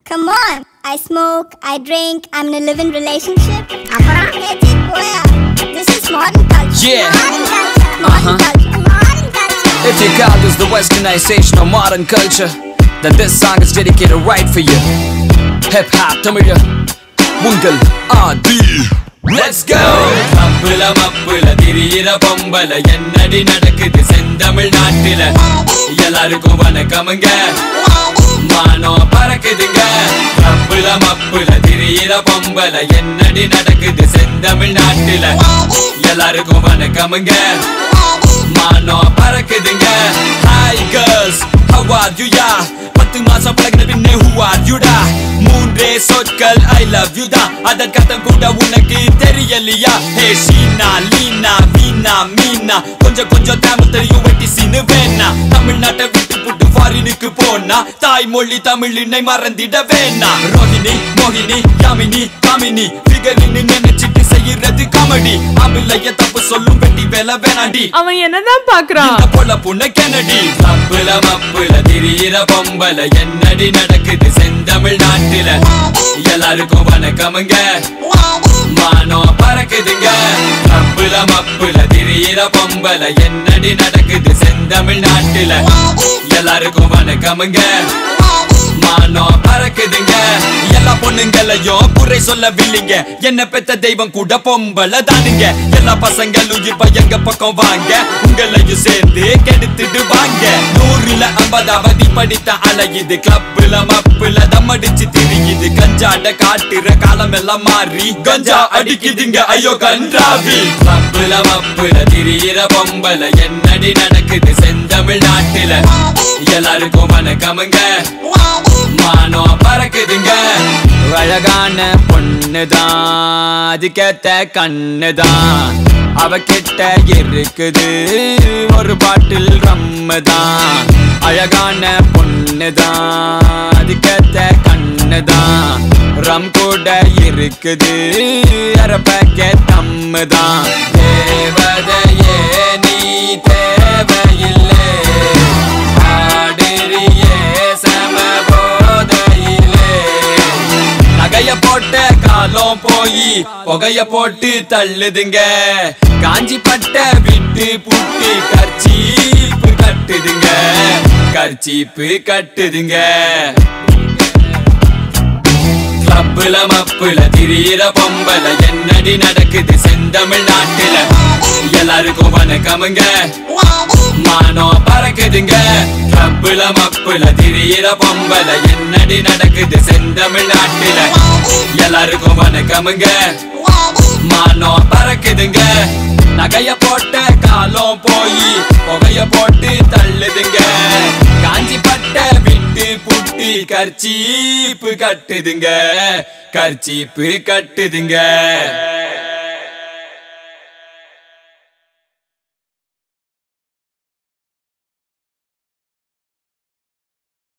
Come on, I smoke, I drink, I'm in a live-in relationship. This is modern culture. Yeah. Modern culture. If you call this the westernization of modern culture, then this song is dedicated right for you. Hip hop, Tamil, Ungal Adi. Let's go! Mappula mappula thiriyira pombala ennadi nadakudhu sendamil naatila ellarukkum vanakamanga maano parakudunga mappula mappula thiriyira pombala ennadi nadakudhu sendamil naatila ellarukkum vanakamanga maano parakudunga. Hi girls, how are you ya? 10 மாசம் பழகின பின்னே who are you da? மூன்றே சொற்கள் I love you da. அதற்கர்த்தம் கூட உனக்கு தெரியலையா? ஹே ஷீனா லீனா வீணா மீனா கொஞ்சம் கொஞ்சம் தமிழ் தெரியும் வெட்டி சீனு வேணா. தமிழ்நாட்டை விட்டு புட்டு ஃபாரினுக்கு போனா தாய்மொழி தமிழினை மறந்திட வேணா. ரோஹிணி மோகினி யாமினி காமினி ஃபிகரின்னு நினைச்சிட்டு செய்யறது காமெடி. அமிலைய தப்பு சொல்லும் வெட்டி வேலை வேணாண்டி. அவன் என்னதான் பாக்குறான்? இந்த பொல புண்ண கெனடி. மப்புல மப்புல திரியிற பொம்பல என்னடி நடக்குது செந்தமிழ் நாட்டுல எல்லாருக்கும் வணக்கமுங்க மானோ பறக்குதுங்க. மப்புல மப்புல திரியிற பொம்பல என்னடி நடக்குது செந்தமிழ் நாட்டுல எல்லாருக்கும் வணக்கமுங்க மானோ பறக்குதுங்க. எல்லா பொண்ணுங்களையும் குறை சொல்லவில்லைங்க, என்ன பெத்த தெய்வம் கூட பொம்பளை தானுங்க. எல்லா பசங்களும் இப்ப எங்க பக்கம் வாங்க, உங்களையும் சேர்ந்து கெடுத்துட்டு வாங்க. 100ல் 50வது படித்த அலையுது கிளப்புல மப்புல தம்மடிச்சு திரியுது. கஞ்சாட காட்டுற காலம் எல்லாம் மாறி கஞ்சா அடிக்குதுங்க ஐயோ கன்றாவி. மப்புல மப்புல திரியிற பொம்பல என்னடி நடக்குது செந்தமிழ் நாட்டுல எல்லாருக்கும் வணக்கமுங்க மானோ பறக்குதுங்க. அழகான பொண்ணுதான் அதுக்கேத்த கண்ணுதான், அவகிட்ட இருக்குது ஒரு பாட்டில் ரம்முதான். அழகான பொண்ணுதான் அதுக்கேத்த கண்ணுதான், ரம் கூட இருக்குது அரை பேக்கெட் தம்முதான். தேவதையே நீ தேவையில்லை நகைய போட்ட காலம் போய் புகைய போட்டு தள்ளுதுங்க. காஞ்சி பட்ட விட்டு புட்டு கர்ச்சீப்பு கட்டுதுங்க, கர்ச்சீப்பு கட்டுதுங்க. மப்புல மப்புல திரியிற பொம்பல என்னடி நடக்குது செந்தமிழ் நாட்டுல எல்லாருக்கும் வணக்கமுங்க மானோ பறக்குதுங்க. மப்புல மப்புல திரியிற பொம்பல என்னடி நடக்குது செந்தமிழ் நாட்டுல எல்லாருக்கும் வணக்கமுங்க மானோ பறக்குதுங்க. நகைய போட்ட காலம் போய் புகைய போட்டு தள்ளுதுங்க. காஞ்சி பட்ட விட்டு புட்டி கர்ச்சீப்பு கட்டுதுங்க, கர்ச்சீப்பு கட்டுதுங்க.